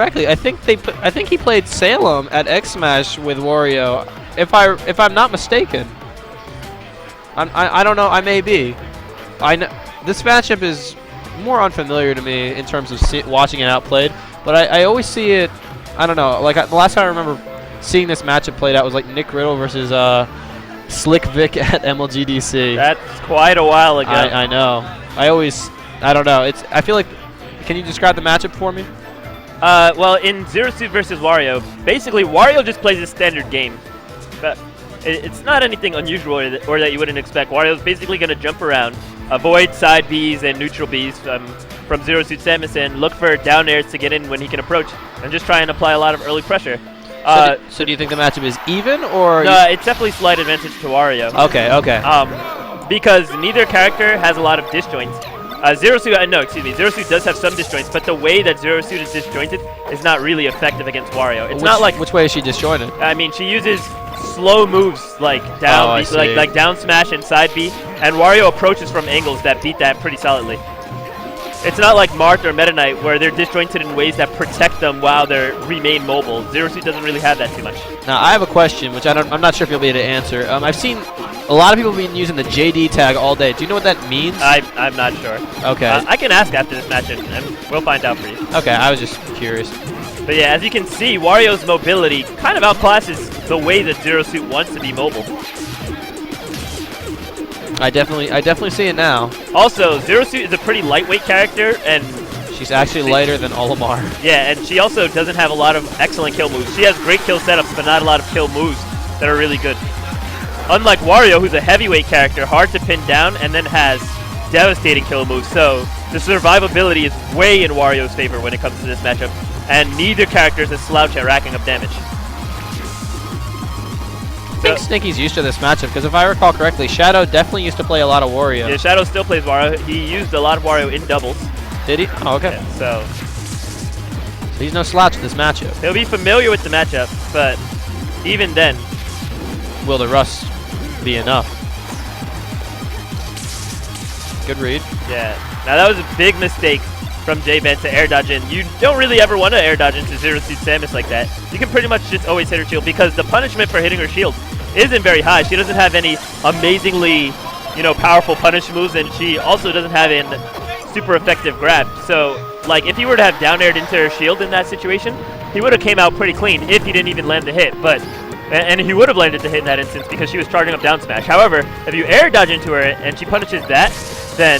correctly, I think he played Salem at X Smash with Wario. If I'm not mistaken. I don't know. I may be. I know this matchup is more unfamiliar to me in terms of watching it outplayed. But I always see it. I don't know. Like the last time I remember seeing this matchup played out was like Nick Riddle versus Slick Vic at MLGDC. That's quite a while ago. I know. I don't know. I feel like. Can you describe the matchup for me? Well, in Zero Suit versus Wario, basically Wario just plays a standard game. But it's not anything unusual or that you wouldn't expect. Wario's basically going to jump around, avoid side Bs and neutral Bs from Zero Suit Samus, and look for down airs to get in when he can approach, and just try and apply a lot of early pressure. So do you think the matchup is even, or? No, it's definitely slight advantage to Wario. Okay. Because neither character has a lot of disjoints. Zero Suit does have some disjoints, but the way that Zero Suit is disjointed is not really effective against Wario. It's not like which way is she disjointed? I mean, she uses slow moves like down, like down smash and side B, and Wario approaches from angles that beat that pretty solidly. It's not like Marth or Meta Knight where they're disjointed in ways that protect them while they remain mobile. Zero Suit doesn't really have that too much. Now I have a question, which I'm not sure if you'll be able to answer. I've seen a lot of people been using the JD tag all day. Do you know what that means? I'm not sure. Okay. I can ask after this match, and we'll find out for you. Okay, I was just curious. But yeah, as you can see, Wario's mobility kind of outclasses the way that Zero Suit wants to be mobile. I definitely see it now. Also, Zero Suit is a pretty lightweight character, and she's actually lighter than Olimar. Yeah, and she also doesn't have a lot of excellent kill moves. She has great kill setups, but not a lot of kill moves that are really good. Unlike Wario, who's a heavyweight character, hard to pin down, and then has devastating kill moves. So the survivability is way in Wario's favor when it comes to this matchup, and neither character is a slouch at racking up damage. I think Snakee's used to this matchup, because if I recall correctly, Shadow definitely used to play a lot of Wario. Yeah, Shadow still plays Wario. He used a lot of Wario in doubles. Did he? Oh, okay. Yeah, so he's no slouch in this matchup. He'll be familiar with the matchup, but even then, will the rust be enough? Good read. Yeah. Now that was a big mistake from Jbandrew to air dodge in. You don't really ever want to air dodge into Zero Suit Samus like that. You can pretty much just always hit her shield, because the punishment for hitting her shield isn't very high. She doesn't have any amazingly, powerful punish moves, and she also doesn't have a super effective grab. So, like, if he were to have down aired into her shield in that situation, he would have came out pretty clean if he didn't even land the hit. And he would have landed the hit in that instance because she was charging up down smash. However, if you air dodge into her and she punishes that, then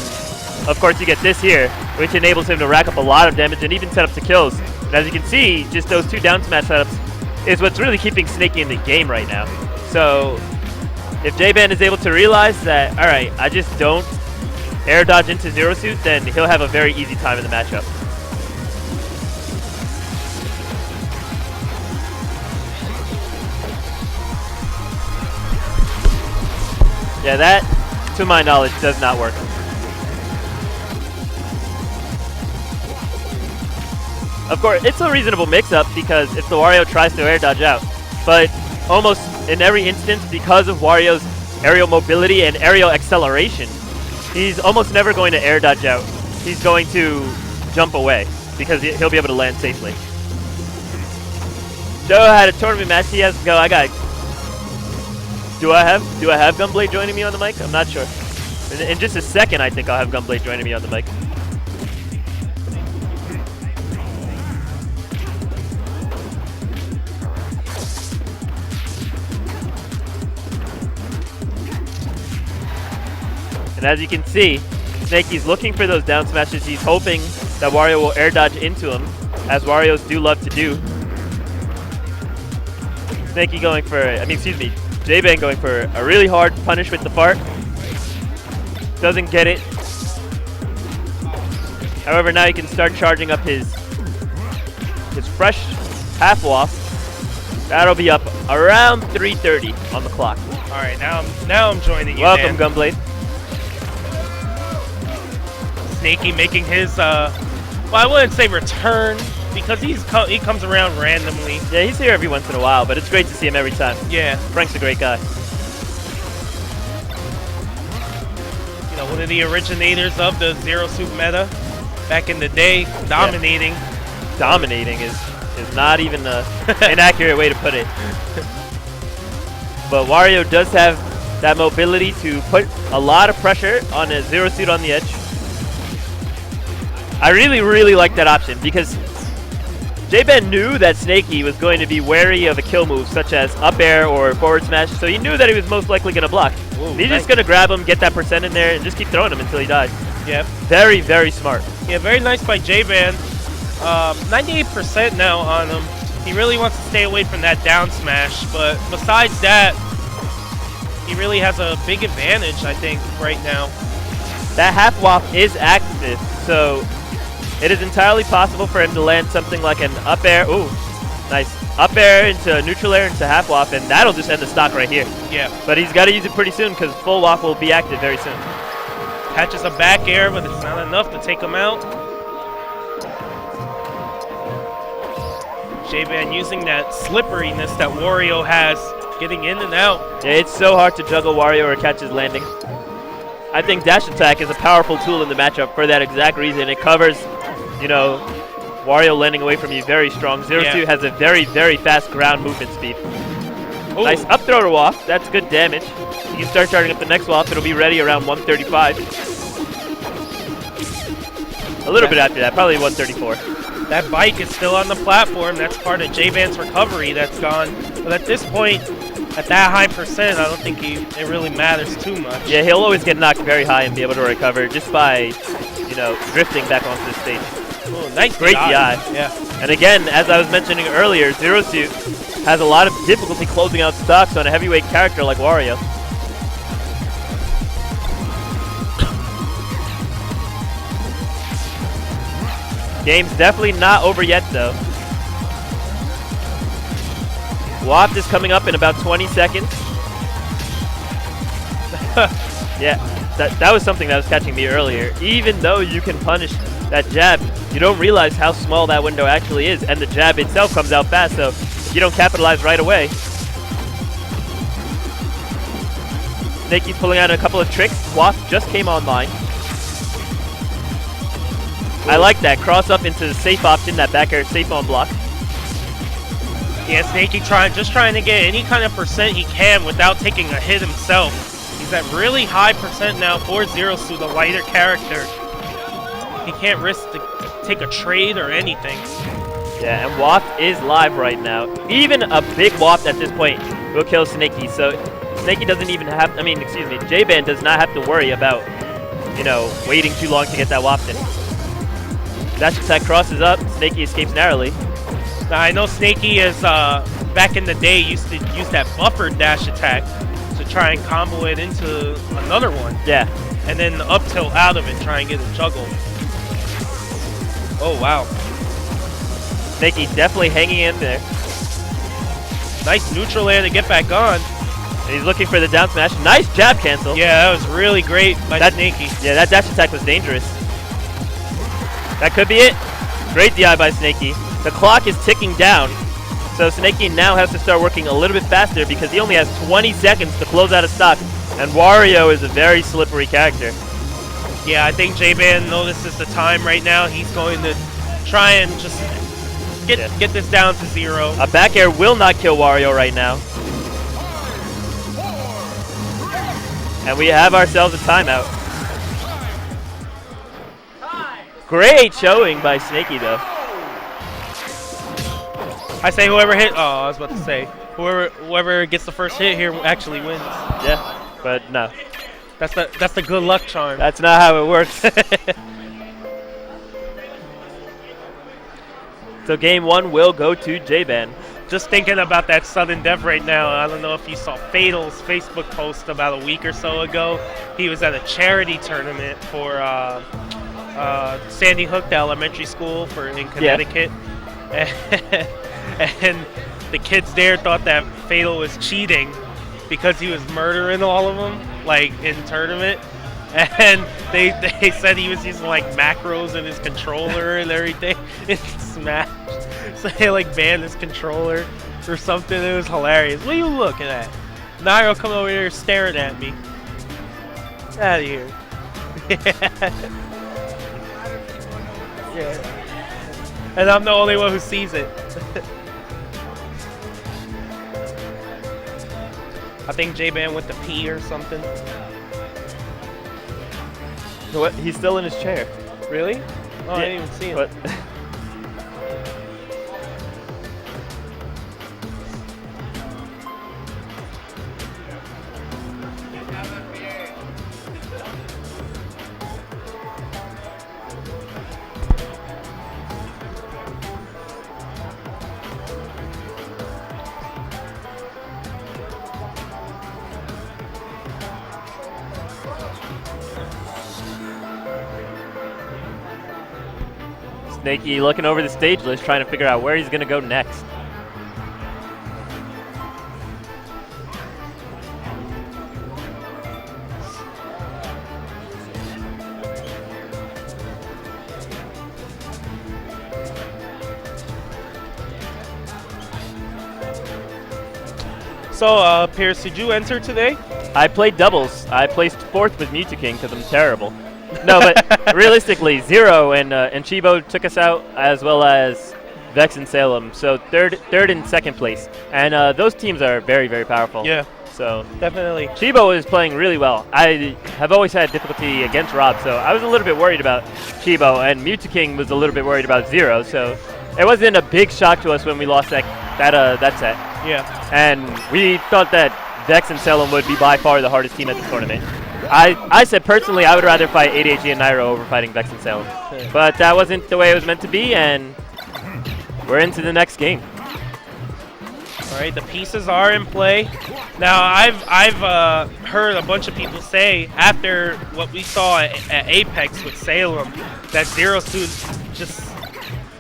of course you get this here, which enables him to rack up a lot of damage and even set up to kills. And as you can see, just those two down smash setups is what's really keeping Snakeee in the game right now. So if Jbandrew is able to realize that, alright, I just don't air dodge into Zero Suit, then he'll have a very easy time in the matchup. Yeah, that, to my knowledge, does not work. Of course, it's a reasonable mix-up because if the Wario tries to air dodge out, but almost in every instance, because of Wario's aerial mobility and aerial acceleration, he's almost never going to air dodge out. He's going to jump away because he'll be able to land safely. Joe had a tournament match. He has to go. Do I have Gunblade joining me on the mic? I'm not sure. In just a second, I think I'll have Gunblade joining me on the mic. And as you can see, Snakee's looking for those down smashes. He's hoping that Wario will air dodge into him, as Warios do love to do. Snakeee going for, Jbandrew going for a really hard punish with the fart. Doesn't get it. However, now he can start charging up his fresh half waft. That'll be up around 3:30 on the clock. All right, now I'm joining you. Welcome, Gunblade. Snakeee making his, well, I wouldn't say return, because he comes around randomly. Yeah, he's here every once in a while, but it's great to see him every time. Yeah. Frank's a great guy. One of the originators of the Zero Suit meta back in the day, dominating. dominating is not even an accurate way to put it. But Wario does have that mobility to put a lot of pressure on a zero suit on the edge. I really like that option because Jband knew that Snakeee was going to be wary of a kill move such as up air or forward smash, so he knew that he was most likely going to block. Ooh, He's just going to grab him, get that percent in there, and just keep throwing him until he dies. Yep. Very smart. Yeah, very nice by Jband. 98% now on him. He really wants to stay away from that down smash, but besides that, he really has a big advantage, I think, right now. That half wop is active, so it is entirely possible for him to land something like an up air. Ooh, nice. Up air into neutral air into half wop, and that'll just end the stock right here. Yeah. But he's got to use it pretty soon because full wop will be active very soon. Catches a back air, but it's not enough to take him out. Jband using that slipperiness that Wario has, getting in and out. Yeah, it's so hard to juggle Wario or catch his landing. I think dash attack is a powerful tool in the matchup for that exact reason. It covers, you know, Wario landing away from you very strong. Zero Suit has a very fast ground movement speed. Ooh. Nice up throw to waft. That's good damage. You can start charging up the next waft. It'll be ready around 135. A little bit after that, probably 134. That bike is still on the platform. That's part of Jband's recovery that's gone. But at this point, at that high percent, I don't think it really matters too much. Yeah, he'll always get knocked very high and be able to recover just by, you know, drifting back onto the stage. Ooh, nice Great DI. Yeah. And again, as I was mentioning earlier, Zero Suit has a lot of difficulty closing out stocks on a heavyweight character like Wario. Game's definitely not over yet, though. Waft is coming up in about 20 seconds. Yeah, that was something that was catching me earlier. Even though you can punish that jab, you don't realize how small that window actually is, and the jab itself comes out fast, so if you don't capitalize right away. Snakee's pulling out a couple of tricks. Waft just came online. I like that. Cross up into the safe option, that back air safe on block. Yeah, Snakeee just trying to get any kind of percent he can without taking a hit himself. He's at really high percent now for Zero Suit, the lighter character. He can't risk to take a trade or anything. Yeah, and Waft is live right now. Even a big Waft at this point will kill Snakeee. So Snakeee doesn't even have, Jband does not have to worry about, you know, waiting too long to get that Waft in. Dash attack crosses up, Snakeee escapes narrowly. Now I know Snakeee is, back in the day, used to use that buffered dash attack to try and combo it into another one. Yeah. And then the up tilt out of it, try and get it juggled. Oh, wow. Snakeee definitely hanging in there. Nice neutral air to get back on. And he's looking for the down smash. Nice jab cancel. Yeah, that was really great by Snakeee. Yeah, that dash attack was dangerous. That could be it. Great DI by Snakeee. The clock is ticking down, so Snakeee now has to start working a little bit faster because he only has 20 seconds to close out of stock, and Wario is a very slippery character. Yeah, I think Jband notices the time right now. He's going to try and just get this down to 0. A back air will not kill Wario right now. And we have ourselves a timeout. Great showing by Snakeee, though. I say whoever hit. Oh, I was about to say whoever gets the first hit here actually wins. Yeah, but no. That's the good luck charm. That's not how it works. So game 1 will go to Jband. Just thinking about that sudden death right now. I don't know if you saw Fatal's Facebook post about a week or so ago. He was at a charity tournament for Sandy Hook, the elementary school in Connecticut. Yeah. And the kids there thought that Fatal was cheating because he was murdering all of them, like, in tournament. And they said he was using, like, macros in his controller and everything in Smash. So they, like, banned his controller or something. It was hilarious. What are you looking at? Nairo coming over here staring at me. Get out of here. Yeah. And I'm the only one who sees it. I think Jband went to pee or something. What? He's still in his chair. Really? Oh, I didn't even see him. But Snakeee looking over the stage list, trying to figure out where he's going to go next. So, Pierce, did you enter today? I played doubles. I placed 4th with Mewtwo because I'm terrible. No, but realistically, Zero and Chibo took us out, as well as Vex and Salem. So third and second place, and those teams are very, very powerful. Yeah. So Definitely. Chibo is playing really well. I have always had difficulty against Rob, so I was a little bit worried about Chibo, and Mewtwo was a little bit worried about Zero. So it wasn't a big shock to us when we lost that set. Yeah. And we thought that Vex and Salem would be by far the hardest team at the tournament. I said personally I would rather fight ADHD and Nairo over fighting Vex and Salem. But that wasn't the way it was meant to be, and we're into the next game. All right, the pieces are in play. Now, I've heard a bunch of people say after what we saw at Apex with Salem that Zero Suit just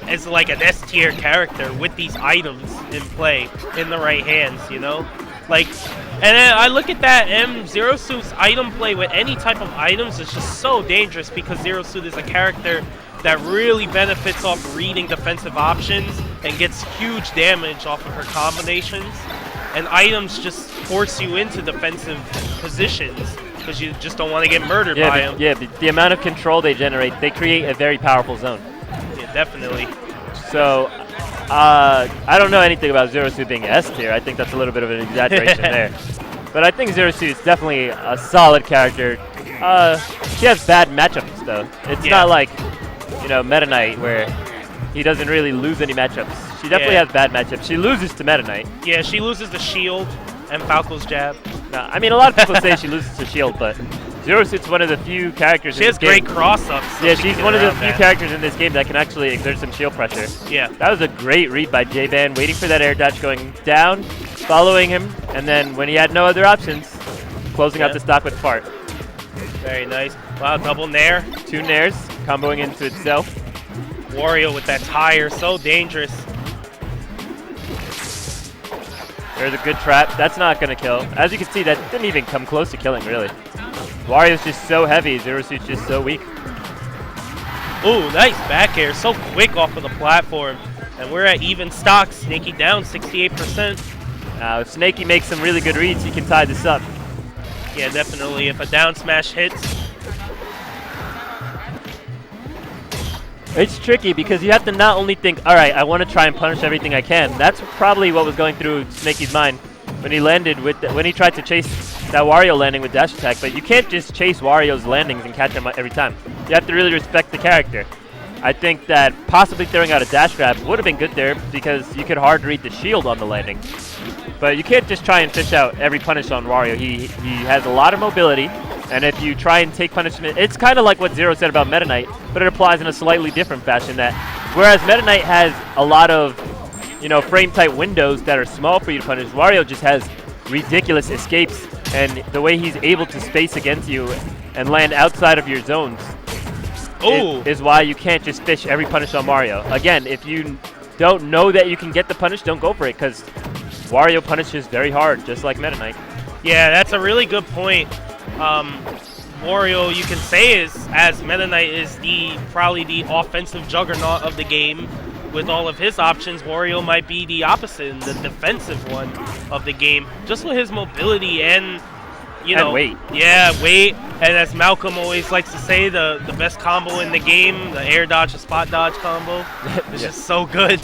is like an S tier character with these items in play in the right hands, you know? Like, and then I look at that, and Zero Suit's item play with any type of items is just so dangerous because Zero Suit is a character that really benefits off reading defensive options and gets huge damage off of her combinations. And items just force you into defensive positions because you just don't want to get murdered by them. Yeah, the amount of control they generate, they create a very powerful zone. Yeah, definitely. So, I don't know anything about Zero Suit being S tier. I think that's a little bit of an exaggeration there. But I think Zero Suit is definitely a solid character. She has bad matchups, though. It's not like, you know, Meta Knight, where he doesn't really lose any matchups. She definitely has bad matchups. She loses to Meta Knight. Yeah, she loses the shield and Falco's jab. No, I mean, a lot of people say she loses to shield, but Zero Suit's one of the few characters She has great cross-ups. So yeah, she's one of the few characters in this game that can actually exert some shield pressure. Yeah. That was a great read by Jband, waiting for that air dash going down, following him, and then when he had no other options, closing out the stock with Fart. Very nice. Wow, double nair. 2 nairs, comboing into itself. Wario with that tire, so dangerous. There's a good trap. That's not going to kill. As you can see, that didn't even come close to killing, really. Wario's just so heavy. Zero Suit's just so weak. Ooh, nice back air. So quick off of the platform. And we're at even stock. Snakeee down 68%. If Snakeee makes some really good reads, he can tie this up. Yeah, definitely. If a down smash hits. It's tricky because you have to not only think, all right, I want to try and punish everything I can. That's probably what was going through Snakee's mind when he landed when he tried to chase that Wario landing with dash attack. But you can't just chase Wario's landings and catch him every time. You have to really respect the character. I think that possibly throwing out a dash grab would have been good there because you could hard read the shield on the landing. But you can't just try and fish out every punish on Wario. He has a lot of mobility. And if you try and take punishment, it's kind of like what Zero said about Meta Knight, but it applies in a slightly different fashion. That whereas Meta Knight has a lot of, you know, frame-type windows that are small for you to punish, Wario just has ridiculous escapes, and the way he's able to space against you and land outside of your zones is why you can't just fish every punish on Mario. Again, if you don't know that you can get the punish, don't go for it, because Wario punishes very hard, just like Meta Knight. Yeah, that's a really good point. Wario, you can say, as Meta Knight is probably the offensive juggernaut of the game. With all of his options, Wario might be the opposite, the defensive one of the game. Just with his mobility and you know, wait. Yeah, wait. And as Malcolm always likes to say, the best combo in the game, the air dodge to spot dodge combo, is just so good.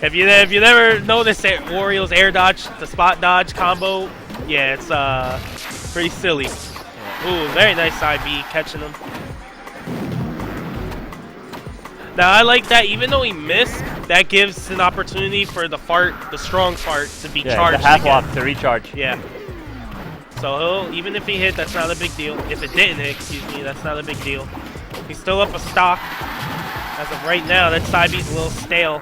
if you never noticed Wario's air dodge to spot dodge combo, yeah, it's pretty silly. Ooh, very nice side B catching him. Now I like that even though he missed, that gives an opportunity for the strong fart to be charged. The half again. walk to recharge. Yeah. So even if he hit, that's not a big deal. If it didn't hit, excuse me, that's not a big deal. He's still up a stock. As of right now, that side B's a little stale.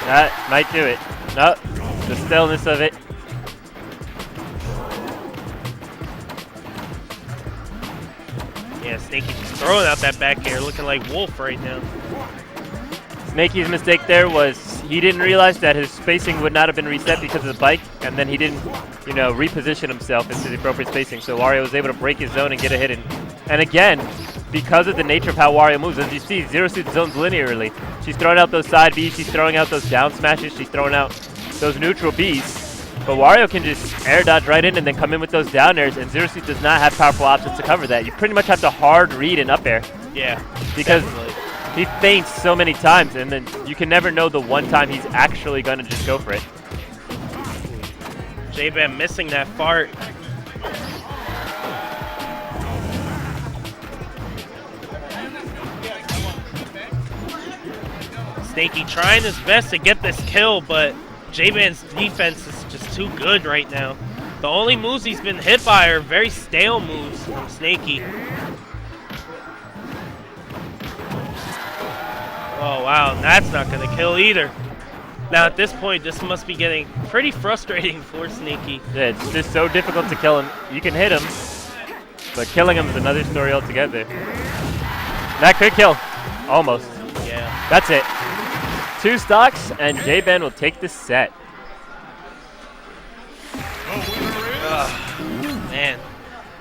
That might do it. Nope. The staleness of it. Yeah, Snakeee just throwing out that back air, looking like Wolf right now. Snakee's mistake there was he didn't realize that his spacing would not have been reset because of the bike, and then he didn't, you know, reposition himself into the appropriate spacing. So Wario was able to break his zone and get a hit in. And again, because of the nature of how Wario moves, as you see, Zero Suit zones linearly. She's throwing out those side Bs, she's throwing out those down smashes, she's throwing out those neutral Bs. But Wario can just air dodge right in and then come in with those down airs, and Zero Suit does not have powerful options to cover that. You pretty much have to hard read and up air. Yeah, because definitely. He feints so many times, and then you can never know the one time he's actually going to just go for it. Jband missing that fart. Snakeee trying his best to get this kill, but Jband's defense is just too good right now. The only moves he's been hit by are very stale moves from Snakeee. Oh wow, that's not gonna kill either. Now at this point, this must be getting pretty frustrating for Snakeee. Yeah, it's just so difficult to kill him. You can hit him, but killing him is another story altogether. That could kill, almost. Yeah. That's it. 2 stocks, and Jband will take the set.